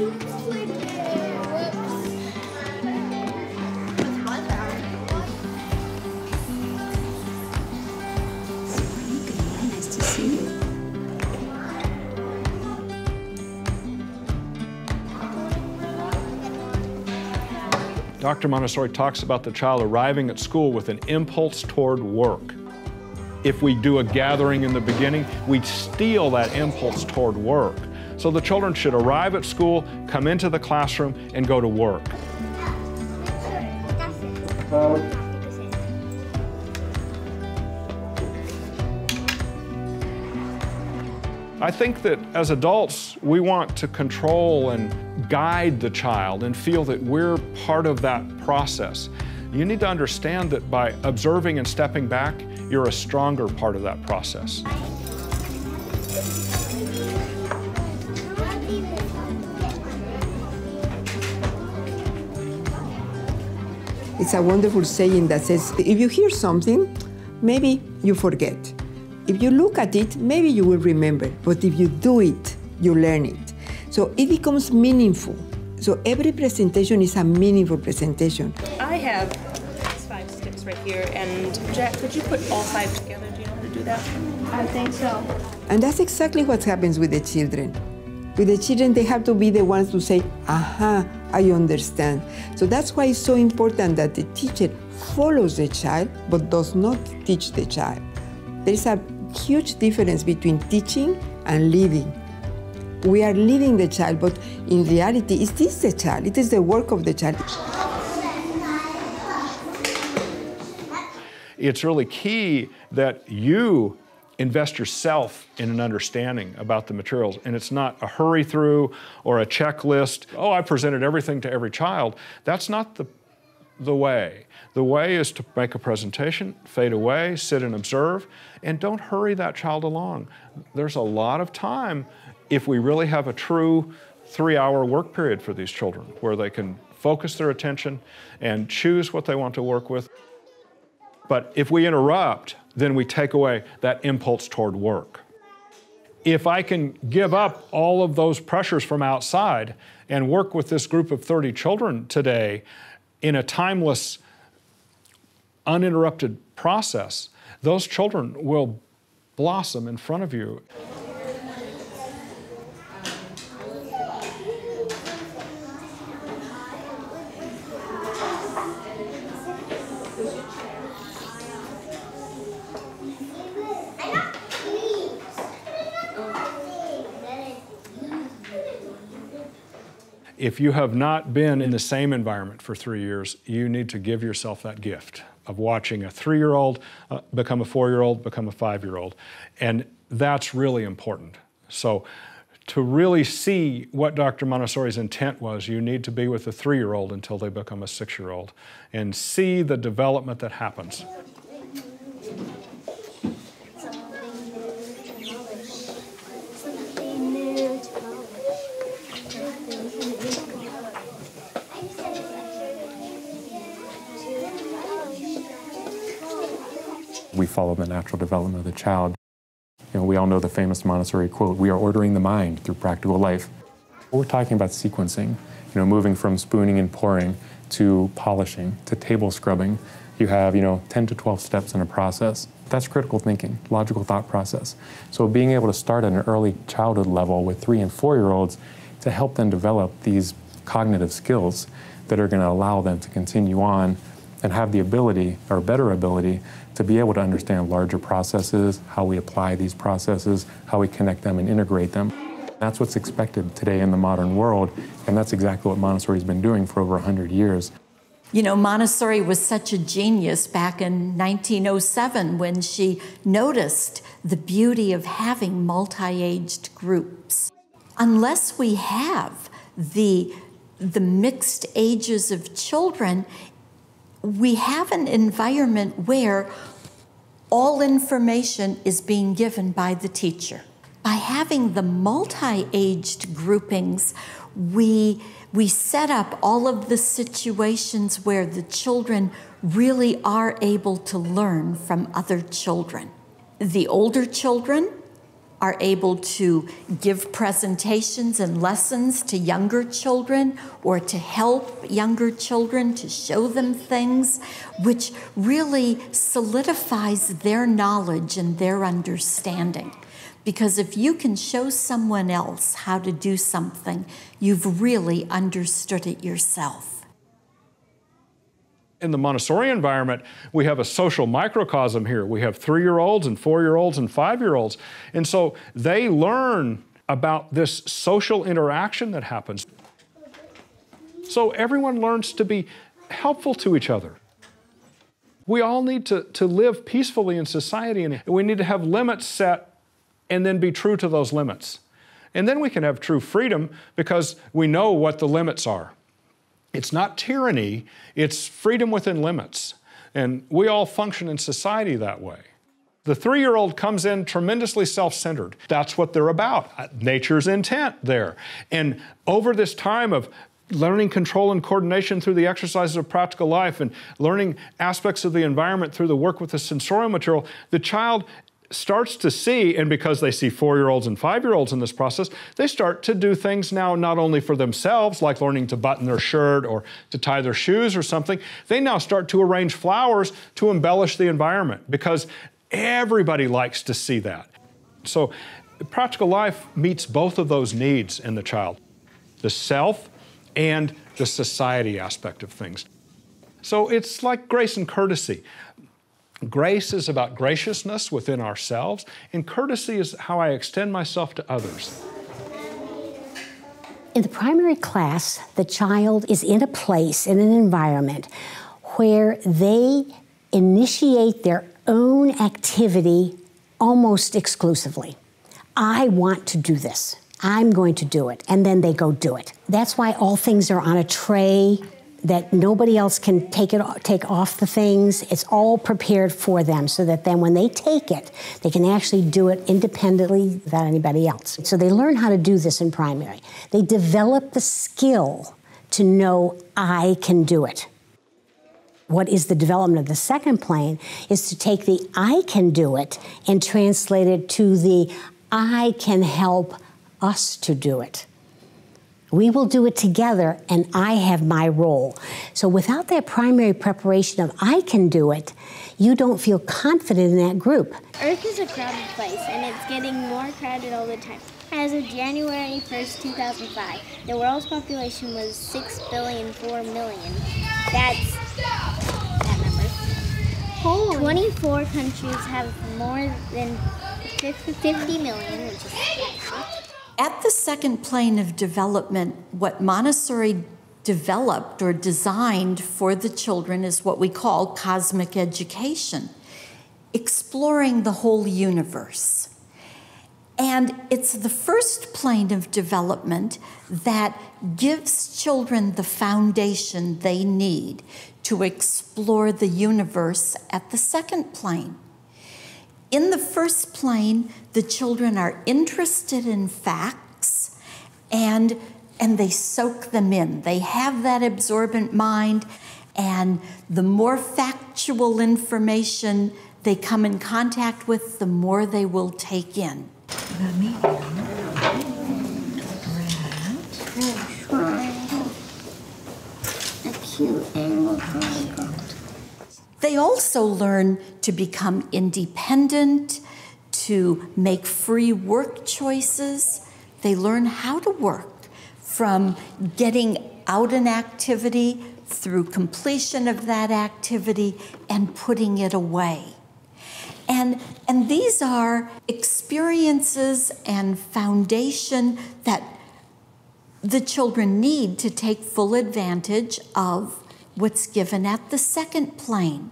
Nice to see you. Dr. Montessori talks about the child arriving at school with an impulse toward work. If we do a gathering in the beginning, we steal that impulse toward work. So the children should arrive at school, come into the classroom, and go to work. I think that as adults, we want to control and guide the child and feel that we're part of that process. You need to understand that by observing and stepping back, you're a stronger part of that process. It's a wonderful saying that says, if you hear something, maybe you forget. If you look at it, maybe you will remember, but if you do it, you learn it. So it becomes meaningful. So every presentation is a meaningful presentation. I have 5 sticks right here, and Jack, could you put all 5 together? Do you know how to do that? I think so. And that's exactly what happens with the children. With the children, they have to be the ones to say, aha, I understand. So that's why it's so important that the teacher follows the child, but does not teach the child. There's a huge difference between teaching and leading. We are leading the child, but in reality, it is the child. It is the work of the child. It's really key that you invest yourself in an understanding about the materials, and it's not a hurry through or a checklist. Oh, I presented everything to every child. That's not the way. The way is to make a presentation, fade away, sit and observe, and don't hurry that child along. There's a lot of time if we really have a true 3-hour work period for these children where they can focus their attention and choose what they want to work with. But if we interrupt, then we take away that impulse toward work. If I can give up all of those pressures from outside and work with this group of 30 children today in a timeless, uninterrupted process, those children will blossom in front of you. If you have not been in the same environment for 3 years, you need to give yourself that gift of watching a 3-year-old become a 4-year-old, become a 5-year-old. And that's really important. So to really see what Dr. Montessori's intent was, you need to be with a 3-year-old until they become a 6-year-old and see the development that happens. We follow the natural development of the child. You know, we all know the famous Montessori quote, "We are ordering the mind through practical life." We're talking about sequencing, moving from spooning and pouring to polishing to table scrubbing. You have, 10 to 12 steps in a process. That's critical thinking, logical thought process. So being able to start at an early childhood level with 3- and 4-year-olds to help them develop these cognitive skills that are going to allow them to continue on and have the ability, or better ability, to be able to understand larger processes, how we apply these processes, how we connect them and integrate them. That's what's expected today in the modern world, and that's exactly what Montessori's been doing for over 100 years. Montessori was such a genius back in 1907 when she noticed the beauty of having multi-aged groups. Unless we have the mixed ages of children, we have an environment where all information is being given by the teacher. By having the multi-aged groupings, we set up all of the situations where the children really are able to learn from other children. The older children are able to give presentations and lessons to younger children or to help younger children to show them things, which really solidifies their knowledge and their understanding. Because if you can show someone else how to do something, you've really understood it yourself. In the Montessori environment, we have a social microcosm here. We have 3-year-olds and 4-year-olds and 5-year-olds. And so they learn about this social interaction that happens. So everyone learns to be helpful to each other. We all need to live peacefully in society, and we need to have limits set and then be true to those limits. And then we can have true freedom because we know what the limits are. It's not tyranny, it's freedom within limits. And we all function in society that way. The 3-year-old comes in tremendously self-centered. That's what they're about, nature's intent there. And over this time of learning control and coordination through the exercises of practical life and learning aspects of the environment through the work with the sensorial material, the child starts to see, and because they see 4-year-olds and 5-year-olds in this process, they start to do things now not only for themselves, like learning to button their shirt or to tie their shoes or something. They now start to arrange flowers to embellish the environment because everybody likes to see that. So practical life meets both of those needs in the child, the self and the society aspect of things. So it's like grace and courtesy. Grace is about graciousness within ourselves, and courtesy is how I extend myself to others. In the primary class, the child is in a place, in an environment, where they initiate their own activity almost exclusively. I want to do this. I'm going to do it. And then they go do it. That's why all things are on a tray, that nobody else can take off the things. It's all prepared for them so that then when they take it, they can actually do it independently without anybody else. So they learn how to do this in primary. They develop the skill to know I can do it. What is the development of the second plane is to take the I can do it and translate it to the I can help us to do it. We will do it together, and I have my role. So without that primary preparation of I can do it, you don't feel confident in that group. Earth is a crowded place, and it's getting more crowded all the time. As of January 1st, 2005, the world's population was 6,004,000,000. That's that number. 24 countries have more than 50 million, which is excellent. At the second plane of development, what Montessori developed or designed for the children is what we call cosmic education, exploring the whole universe. And it's the first plane of development that gives children the foundation they need to explore the universe at the second plane. In the first plane, the children are interested in facts and they soak them in. They have that absorbent mind, and the more factual information they come in contact with, the more they will take in. The medium, red, a cute angle triangle. They also learn to become independent, to make free work choices. They learn how to work, from getting out an activity through completion of that activity and putting it away. And these are experiences and foundation that the children need to take full advantage of what's given at the second plane.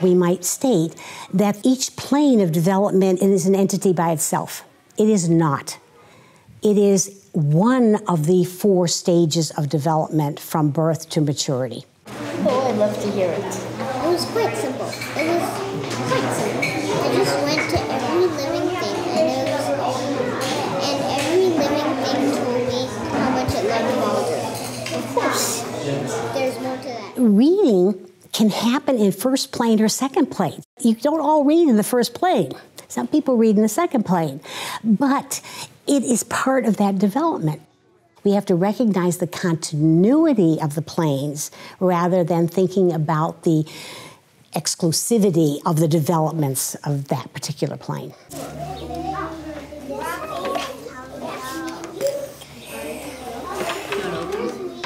We might state that each plane of development is an entity by itself. It is not. It is one of the 4 stages of development from birth to maturity. Oh, I'd love to hear it. It was quite simple. I just went to every living thing, and every living thing told me how much it loved Mulder. Of course, there's more to that. Reading can happen in first plane or second plane. You don't all read in the first plane. Some people read in the second plane, but it is part of that development. We have to recognize the continuity of the planes rather than thinking about the exclusivity of the developments of that particular plane.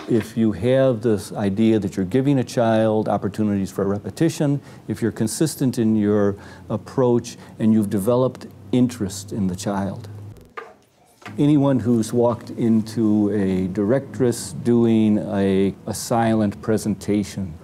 If you have this idea that you're giving a child opportunities for repetition, if you're consistent in your approach and you've developed interest in the child. Anyone who's walked into a directress doing a silent presentation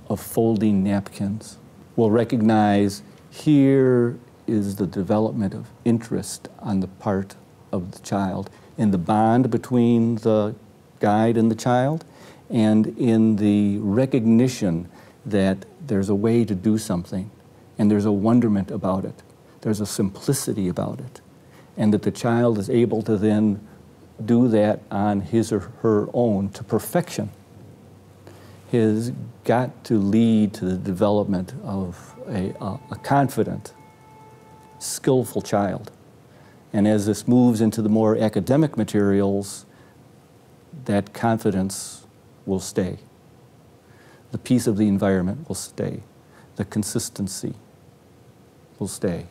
of folding napkins will recognize here is the development of interest on the part of the child in the bond between the guide and the child, and in the recognition that there's a way to do something, and there's a wonderment about it, there's a simplicity about it, and that the child is able to then do that on his or her own to perfection, has got to lead to the development of a confident, skillful child. And as this moves into the more academic materials, that confidence will stay. The peace of the environment will stay. The consistency will stay.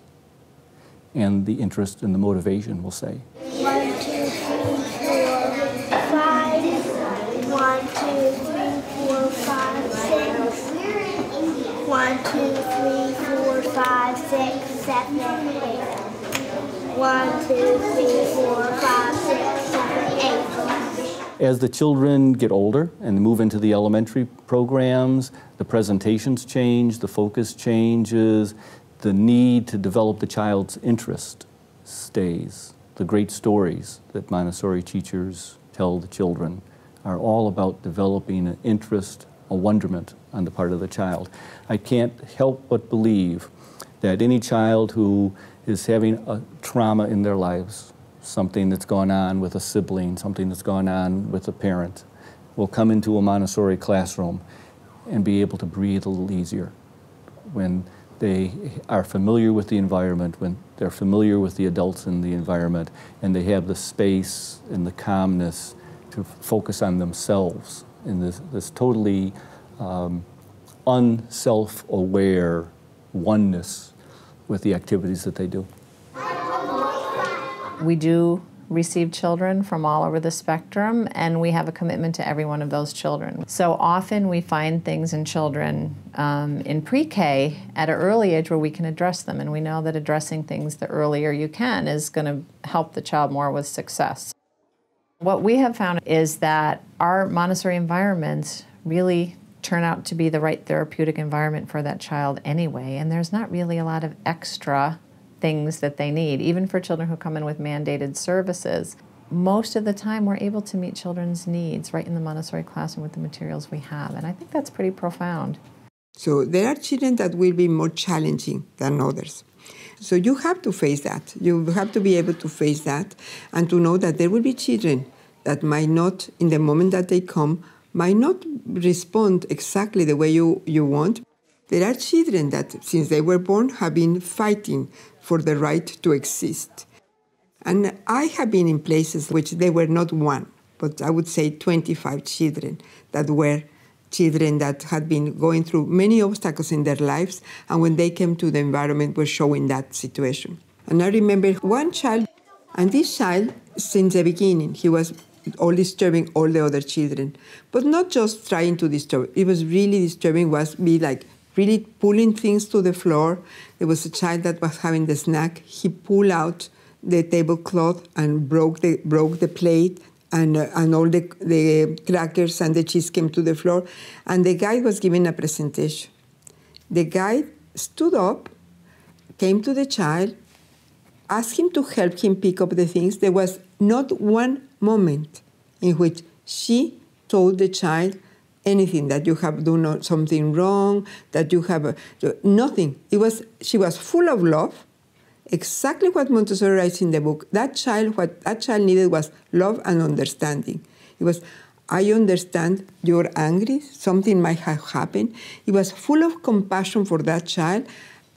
And the interest and the motivation will stay. 1, 2, 3, 4, 5. 1, 2, 3, 4, 5, 6. 1, 2, 3, 4, 5, 6, 7, 8. 1, 2, 3, 4, 5, 6, 7, 8. As the children get older and move into the elementary programs, the presentations change, the focus changes, the need to develop the child's interest stays. The great stories that Montessori teachers tell the children are all about developing an interest, a wonderment on the part of the child. I can't help but believe that any child who is having a trauma in their lives, something that's gone on with a sibling, something that's gone on with a parent, will come into a Montessori classroom and be able to breathe a little easier when they are familiar with the environment, when they're familiar with the adults in the environment, and they have the space and the calmness to focus on themselves in this totally unself-aware oneness with the activities that they do. We do receive children from all over the spectrum, and we have a commitment to every one of those children. So often we find things in children in pre-K at an early age where we can address them, and we know that addressing things the earlier you can is going to help the child more with success. What we have found is that our Montessori environments really turn out to be the right therapeutic environment for that child anyway, and there's not really a lot of extra things that they need, even for children who come in with mandated services. Most of the time we're able to meet children's needs right in the Montessori classroom with the materials we have, and I think that's pretty profound. So there are children that will be more challenging than others. So you have to face that. You have to be able to face that and to know that there will be children that might not, in the moment that they come, might not respond exactly the way you want. There are children that, since they were born, have been fighting for the right to exist. And I have been in places which they were not one, but I would say 25 children that were children that had been going through many obstacles in their lives, and when they came to the environment were showing that situation. And I remember one child, and this child, since the beginning, he was all disturbing all the other children, but not just trying to disturb. It was really disturbing, was be like really pulling things to the floor. There was a child that was having the snack. He pulled out the tablecloth and broke the plate, and all the crackers and the cheese came to the floor. And the guide was giving a presentation. The guide stood up, came to the child, asked him to help him pick up the things. There was not one moment in which she told the child anything, that you have done something wrong, that you have nothing. She was full of love, exactly what Montessori writes in the book. What that child needed was love and understanding. It was, I understand you're angry, something might have happened. He was full of compassion for that child.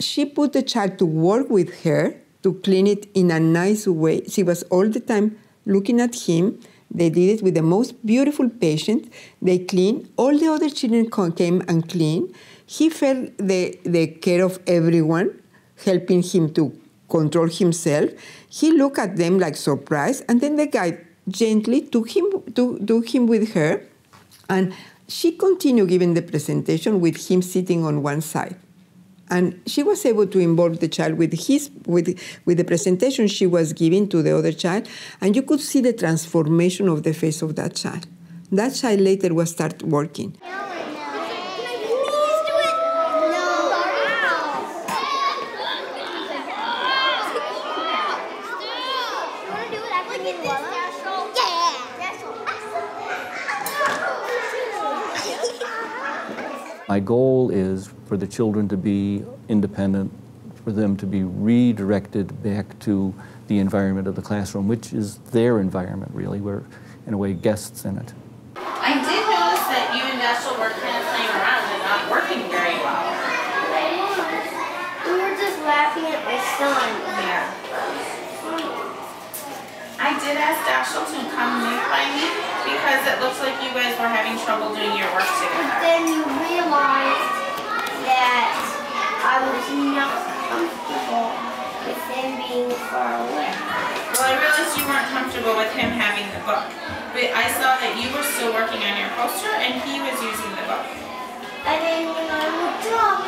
She put the child to work with her to clean it in a nice way. She was all the time looking at him. They did it with the most beautiful patience. They cleaned. All the other children came and cleaned. He felt the care of everyone, helping him to control himself. He looked at them like surprised, and then the guy gently took him with her, and she continued giving the presentation with him sitting on one side. And she was able to involve the child with the presentation she was giving to the other child, and you could see the transformation of the face of that child. That child later will start working. My goal is for the children to be independent, for them to be redirected back to the environment of the classroom, which is their environment, really. We're, in a way, guests in it. I did notice that you and Dashiell were kind of playing around and not working very well. We were just laughing at my son. Yeah. I did ask Dashiell to come move by me because it looks like you guys were having trouble doing your work together. But then you realized that I was not comfortable with him being far away. Well, I realized you weren't comfortable with him having the book, but I saw that you were still working on your poster and he was using the book. And then when I looked up,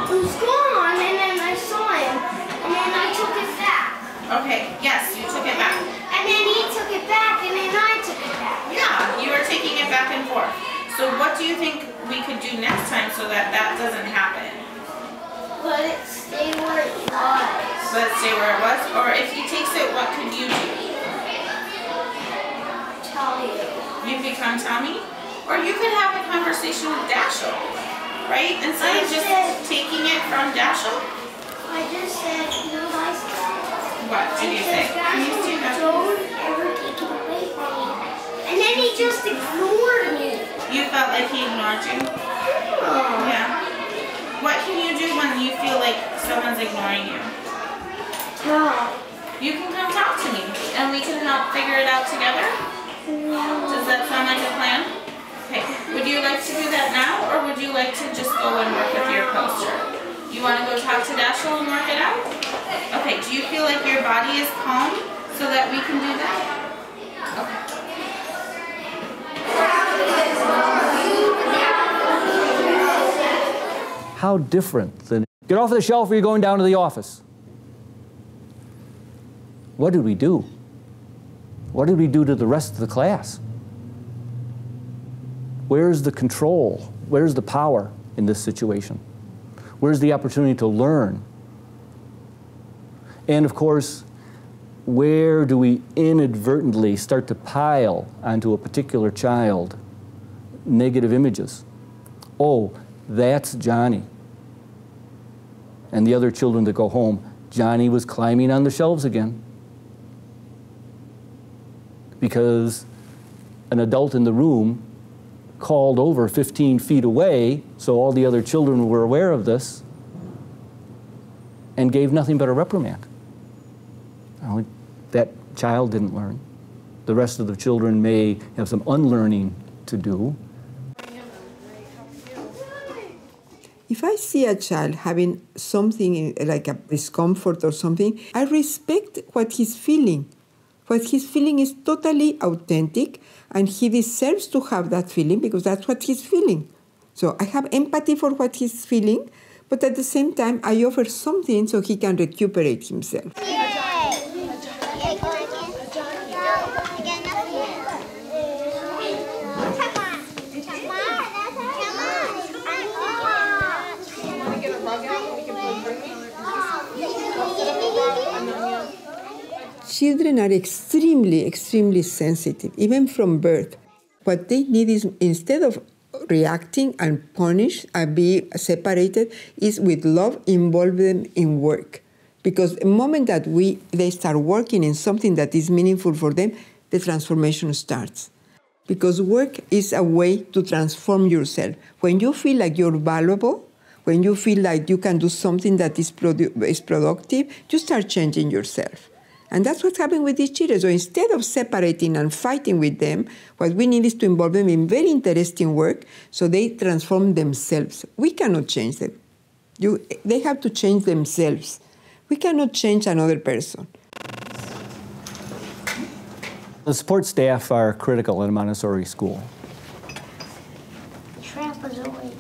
it was gone, and then I saw him, and then I took it back. Okay, yes, you took it back. And then he took it back, and then I took it back. Yeah, you were taking it back and forth. So what do you think we could do next time so that that doesn't happen? Let it stay where it was. Let it stay where it was? Or if he takes it, what could you do? Tell you. You could come tell me? Or you could have a conversation with Dashiell, right? Instead of just taking it from Dashiell? I just said, you know what I said? What did you say? Can you do that? Don't ever take it away from me. And then he just ignored me. You felt like he ignored you? Oh. Yeah. What can you do when you feel like someone's ignoring you? Talk. You can come talk to me, and we can help figure it out together? Does that sound like a plan? Okay. Would you like to do that now, or would you like to just go and work with your poster? You want to go talk to Dashiell and work it out? Okay, do you feel like your body is calm so that we can do that? Okay. How different than, get off the shelf or you're going down to the office. What did we do? What did we do to the rest of the class? Where's the control? Where's the power in this situation? Where's the opportunity to learn? And of course, where do we inadvertently start to pile onto a particular child negative images? Oh, that's Johnny. And the other children that go home, Johnny was climbing on the shelves again. Because an adult in the room called over 15 feet away, so all the other children were aware of this, and gave nothing but a reprimand. Well, that child didn't learn. The rest of the children may have some unlearning to do. If I see a child having something like a discomfort or something, I respect what he's feeling. What he's feeling is totally authentic, and he deserves to have that feeling because that's what he's feeling. So I have empathy for what he's feeling, but at the same time, I offer something so he can recuperate himself. Children are extremely, extremely sensitive, even from birth. What they need is, instead of reacting and punish and be separated, is with love, involve them in work. Because the moment that they start working in something that is meaningful for them, the transformation starts. Because work is a way to transform yourself. When you feel like you're valuable, when you feel like you can do something that is productive, you start changing yourself. And that's what's happening with these children. So instead of separating and fighting with them, what we need is to involve them in very interesting work so they transform themselves. We cannot change them. They have to change themselves. We cannot change another person. The support staff are critical in a Montessori school. Trapezoid.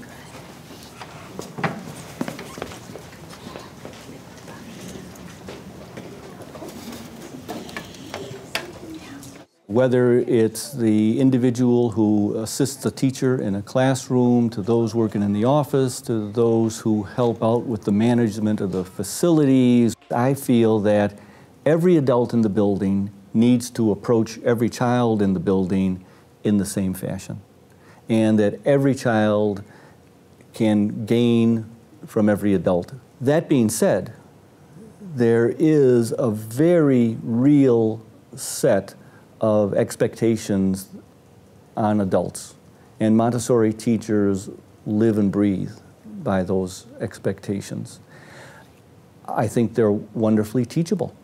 Whether it's the individual who assists a teacher in a classroom, to those working in the office, to those who help out with the management of the facilities, I feel that every adult in the building needs to approach every child in the building in the same fashion, and that every child can gain from every adult. That being said, there is a very real set of expectations on adults, and Montessori teachers live and breathe by those expectations. I think they're wonderfully teachable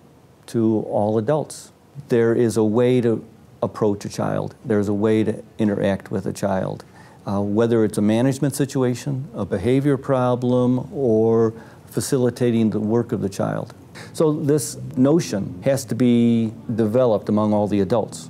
to all adults. There is a way to approach a child. There's a way to interact with a child. Whether it's a management situation, a behavior problem, or facilitating the work of the child. So this notion has to be developed among all the adults.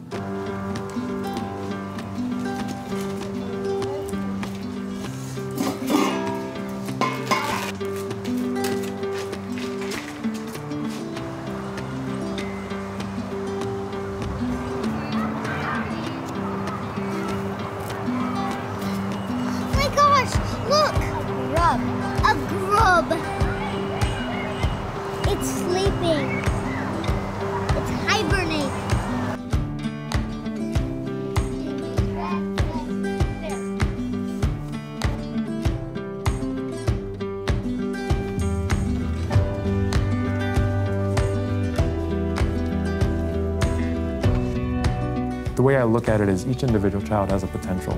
It's sleeping. It's hibernating. The way I look at it is each individual child has a potential.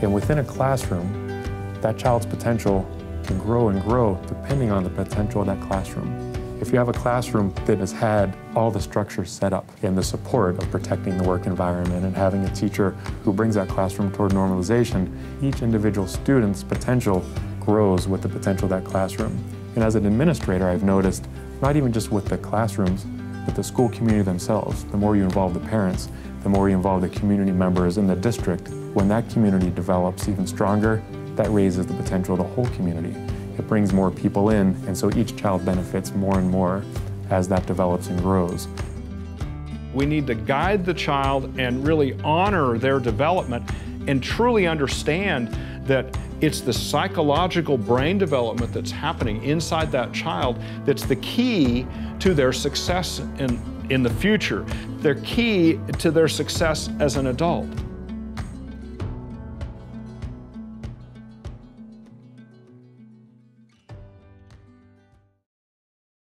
And within a classroom, that child's potential can grow and grow depending on the potential of that classroom. If you have a classroom that has had all the structures set up and the support of protecting the work environment and having a teacher who brings that classroom toward normalization, each individual student's potential grows with the potential of that classroom. And as an administrator, I've noticed, not even just with the classrooms, but the school community themselves, the more you involve the parents, the more you involve the community members in the district, when that community develops even stronger, that raises the potential of the whole community. It brings more people in, and so each child benefits more and more as that develops and grows. We need to guide the child and really honor their development and truly understand that it's the psychological brain development that's happening inside that child that's the key to their success in the future. They're key to their success as an adult.